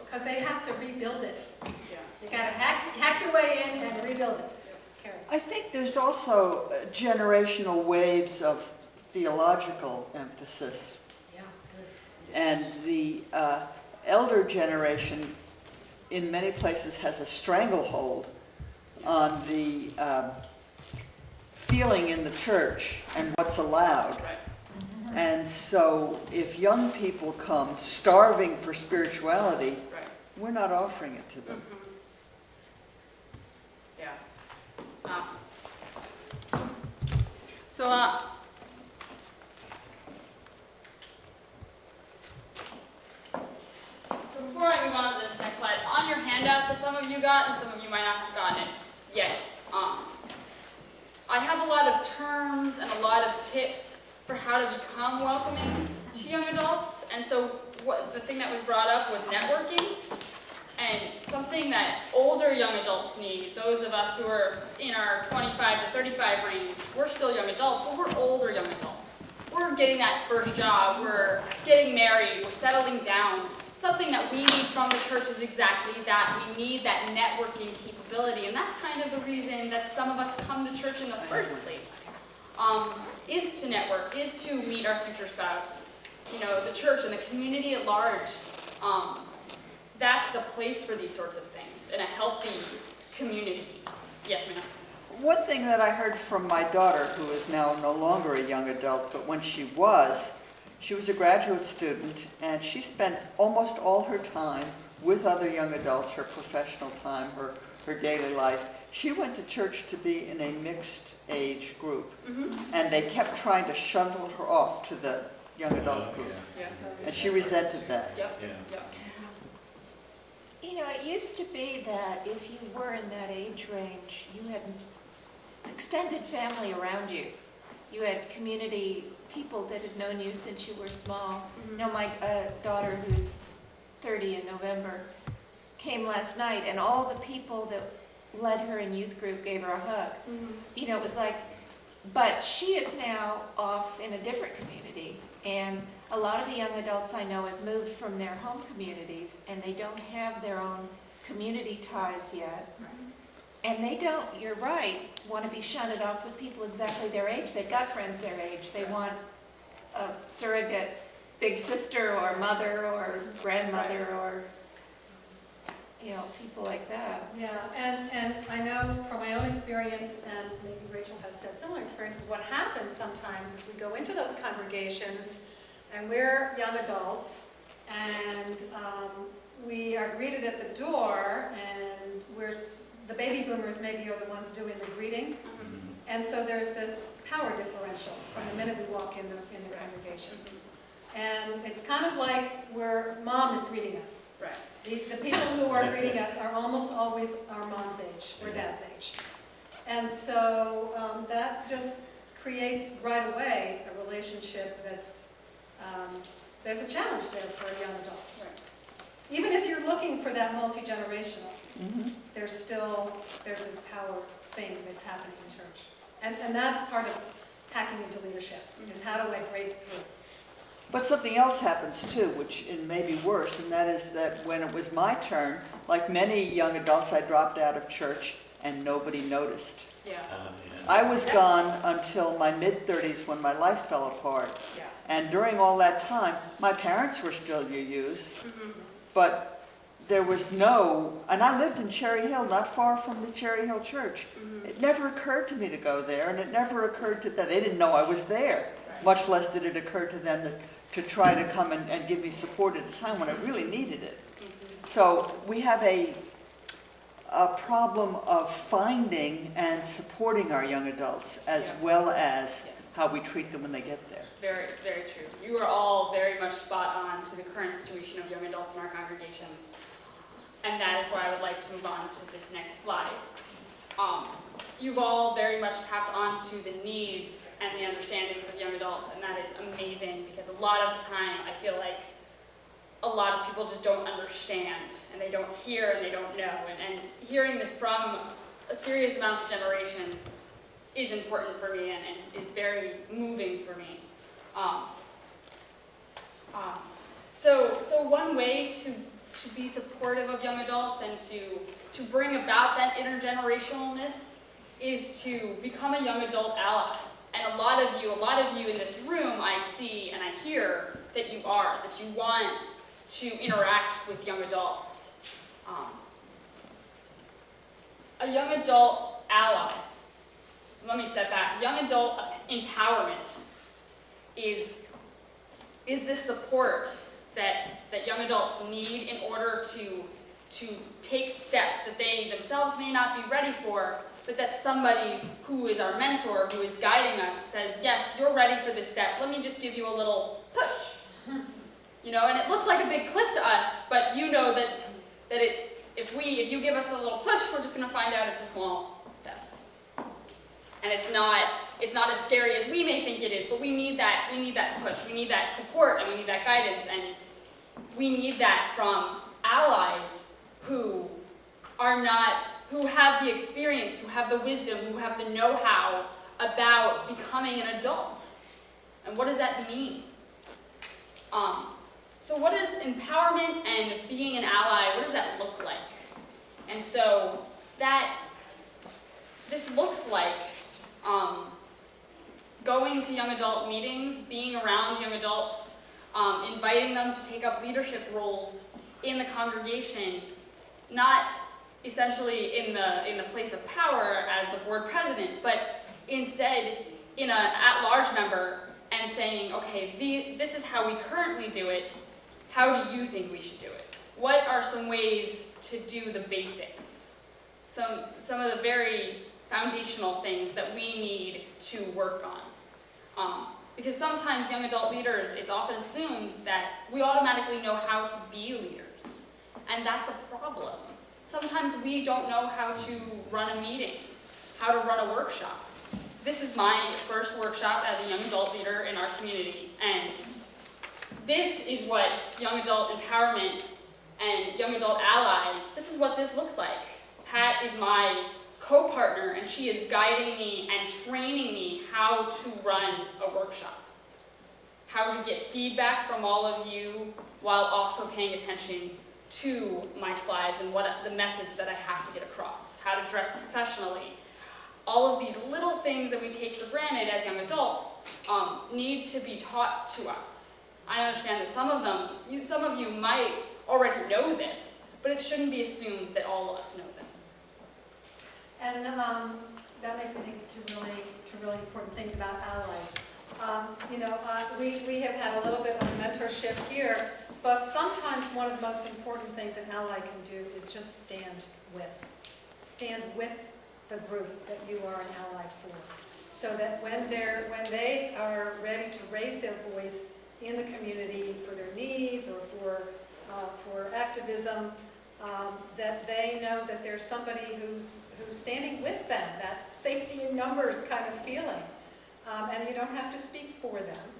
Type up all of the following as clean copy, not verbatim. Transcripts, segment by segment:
because they have to rebuild it. Yeah. You got to hack your way in and rebuild it. Carrie. I think there's also generational waves of theological emphasis. Yeah. And the elder generation in many places has a stranglehold on the feeling in the church and what's allowed. Right. And so if young people come starving for spirituality, Right. we're not offering it to them. Yeah. So before I move on to this next slide, on your handout that some of you got and some of you might not have gotten it yet, I have a lot of terms and a lot of tips for how to become welcoming to young adults. And so the thing that was brought up was networking, and something that older young adults need, those of us who are in our 25 to 35 range, we're still young adults, but we're older young adults. We're getting that first job, we're getting married, we're settling down. Something that we need from the church is exactly that. We need that networking capability, and that's kind of the reason that some of us come to church in the first place. Is to network, is to meet our future spouse. You know, the church and the community at large. That's the place for these sorts of things in a healthy community. Yes, ma'am? One thing that I heard from my daughter, who is now no longer a young adult, but when she was a graduate student, and she spent almost all her time with other young adults, her professional time, her daily life. She went to church to be in a mixed age group, and they kept trying to shuttle her off to the young adult group, and she resented that. Yep. Yeah. Yep. You know, it used to be that if you were in that age range, you had extended family around you. You had community people that had known you since you were small. You know, my daughter, who's 30 in November, came last night, and all the people that led her in youth group gave her a hug. You know, it was like, but she is now off in a different community, and a lot of the young adults I know have moved from their home communities, and they don't have their own community ties yet. And they don't, you're right, want to be shunted off with people exactly their age. They've got friends their age. They want a surrogate big sister or mother or grandmother or, you know, people like that. Yeah, and I know from my own experience, and maybe Rachel has said similar experiences, what happens sometimes is we go into those congregations and we're young adults, and we are greeted at the door, and the baby boomers maybe are the ones doing the greeting, and so there's this power differential from the minute we walk in the congregation. And it's kind of like where mom is greeting us. Right. The people who are greeting us are almost always our mom's age or dad's age. And so that just creates right away a relationship that's, there's a challenge there for a young adult. Right. Even if you're looking for that multi-generational, there's this power thing that's happening in church. And that's part of hacking into leadership, is how do I break through? But something else happens too, which may be worse, and that is that when it was my turn, like many young adults, I dropped out of church and nobody noticed. Yeah. I was gone until my mid-30s when my life fell apart. Yeah. And during all that time, my parents were still UUs, but there was no, and I lived in Cherry Hill, not far from the Cherry Hill Church. It never occurred to me to go there, and it never occurred to them. They didn't know I was there, much less did it occur to them to try to come and give me support at a time when I really needed it. So we have a problem of finding and supporting our young adults as well as how we treat them when they get there. Very, very true. You are all very much spot on to the current situation of young adults in our congregations. And that is why I would like to move on to this next slide. You've all very much tapped onto the needs and the understandings of young adults, and that is amazing, because a lot of the time I feel like a lot of people just don't understand, and they don't hear, and they don't know. And hearing this from a serious amount of generation is important for me and is very moving for me. So one way to to be supportive of young adults and to bring about that intergenerationalness is to become a young adult ally. And a lot of you in this room, I see and I hear that you are, that you want to interact with young adults. A young adult ally, let me step back. Young adult empowerment is this support that young adults need in order to take steps that they themselves may not be ready for, but that somebody who is our mentor, who is guiding us, says, yes, you're ready for this step. Let me just give you a little push. You know, and it looks like a big cliff to us, but you know that if you give us a little push, we're just going to find out it's a small step. And it's not as scary as we may think it is, but we need that push, we need that support, and we need that guidance, and we need that from allies who have the experience, who have the wisdom, who have the know-how about becoming an adult. And what does that mean? So what is empowerment and being an ally, what does that look like? And so this looks like going to young adult meetings, being around young adults, inviting them to take up leadership roles in the congregation, not essentially in the place of power as the board president, but instead in an at-large member and saying, okay, this is how we currently do it. How do you think we should do it? What are some ways to do the basics? Some of the very foundational things that we need to work on. Because sometimes young adult leaders, it's often assumed that we automatically know how to be leaders. And that's a problem. Sometimes we don't know how to run a meeting, how to run a workshop. This is my first workshop as a young adult leader in our community. And this is what young adult empowerment and young adult ally, this is what this looks like. Pat is my co-partner, and she is guiding me and training me how to run a workshop, how to get feedback from all of you while also paying attention to my slides and what the message that I have to get across, how to dress professionally. All of these little things that we take for granted as young adults need to be taught to us. I understand that some of you might already know this, but it shouldn't be assumed that all of us know this. And that makes me think to really important things about allies. We have had a little bit of mentorship here, but sometimes one of the most important things an ally can do is just stand with the group that you are an ally for, so that when they are ready to raise their voice in the community for their needs or for activism, that they know that there's somebody who's standing with them, that safety in numbers kind of feeling. And you don't have to speak for them,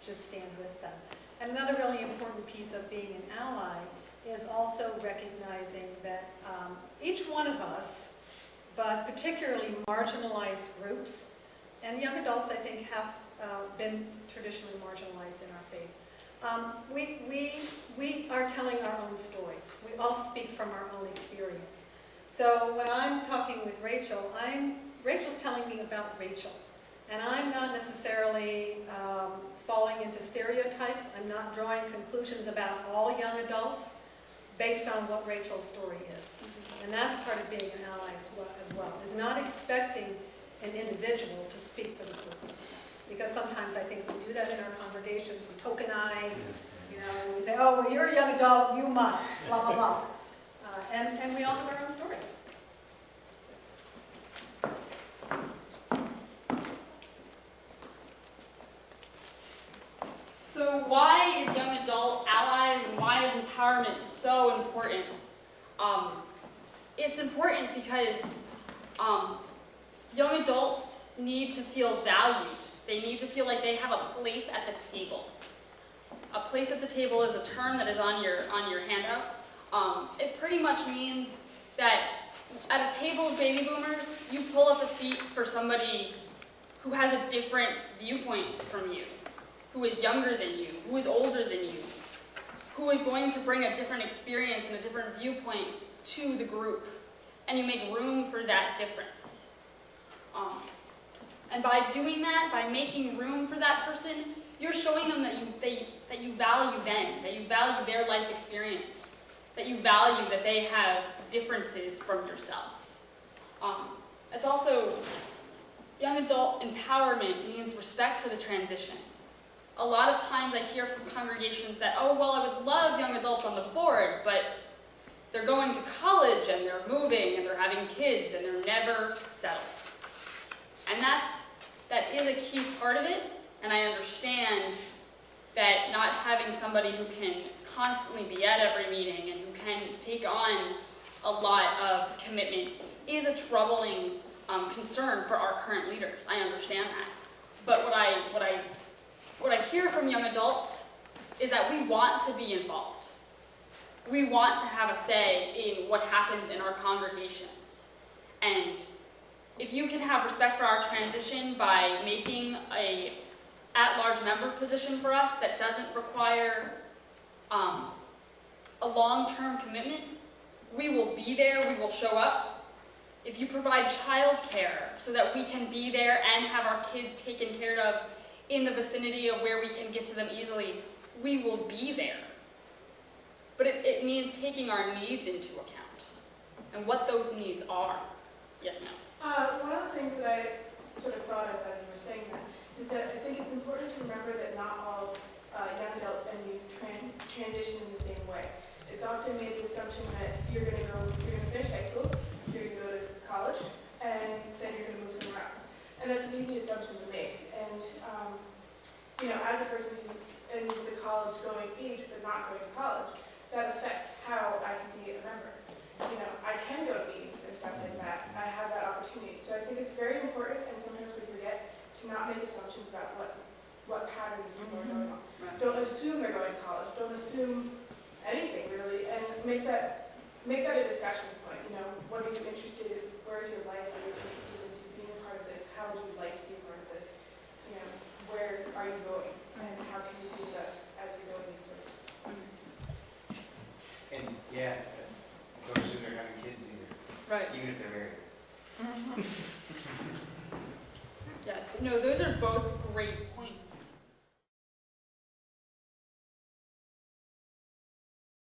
just stand with them. And another really important piece of being an ally is also recognizing that each one of us, but particularly marginalized groups, and young adults I think have been traditionally marginalized in our faith. We are telling our own story. We all speak from our own experience. So when I'm talking with Rachel's telling me about Rachel. And I'm not necessarily falling into stereotypes. I'm not drawing conclusions about all young adults based on what Rachel's story is. And that's part of being an ally as well, is not expecting an individual to speak for the group. Because sometimes I think we do that in our congregations. We tokenize, we say, oh, well, you're a young adult, you must, blah, blah, blah. And we all have our own story. So why is young adult allies and why is empowerment so important? It's important because young adults need to feel valued. They need to feel like they have a place at the table. A place at the table is a term that is on your handout. It pretty much means that at a table of baby boomers, you pull up a seat for somebody who has a different viewpoint from you, who is younger than you, who is older than you. who is going to bring a different experience and a different viewpoint to the group. And you make room for that difference. And by doing that, by making room for that person, you're showing them that you value them, that you value their life experience, that you value that they have differences from yourself. It's also, young adult empowerment means respect for the transition. A lot of times I hear from congregations that, oh, well, I would love young adults on the board, but they're going to college and they're moving and they're having kids and they're never settled. And that is a key part of it, and I understand that not having somebody who can constantly be at every meeting and who can take on a lot of commitment is a troubling concern for our current leaders. I understand that. But what I hear from young adults is that we want to be involved. We want to have a say in what happens in our congregations. And if you can have respect for our transition by making a at-large member position for us that doesn't require a long-term commitment, we will be there, we will show up. If you provide childcare so that we can be there and have our kids taken care of in the vicinity of where we can get to them easily, we will be there. But it means taking our needs into account and what those needs are. Yes, no? One of the things that I sort of thought of as you were saying that is that I think it's important to remember that not all young adults and youth transition in the same way. It's often made the assumption that you're going to finish high school, you're going to go to college, and then you're going to move somewhere else. And that's an easy assumption to make. And as a person who's in the college-going age but not going to college, that affects how I can be a member. I can go to meetings and stuff like that. I have that opportunity. So I think it's very important, and sometimes we forget, to not make assumptions about what patterns people are going on. Right. Don't assume they're going to college. Don't assume anything, really, and make that a discussion point. What are you interested in? Where is your life? Are you interested in being a part of this? How would you like to be a part of this? Where are you going? And how can you do this as you go in these places? And yeah, don't assume they're having kids either. Right. Even if they're married. Yeah, no, those are both great points.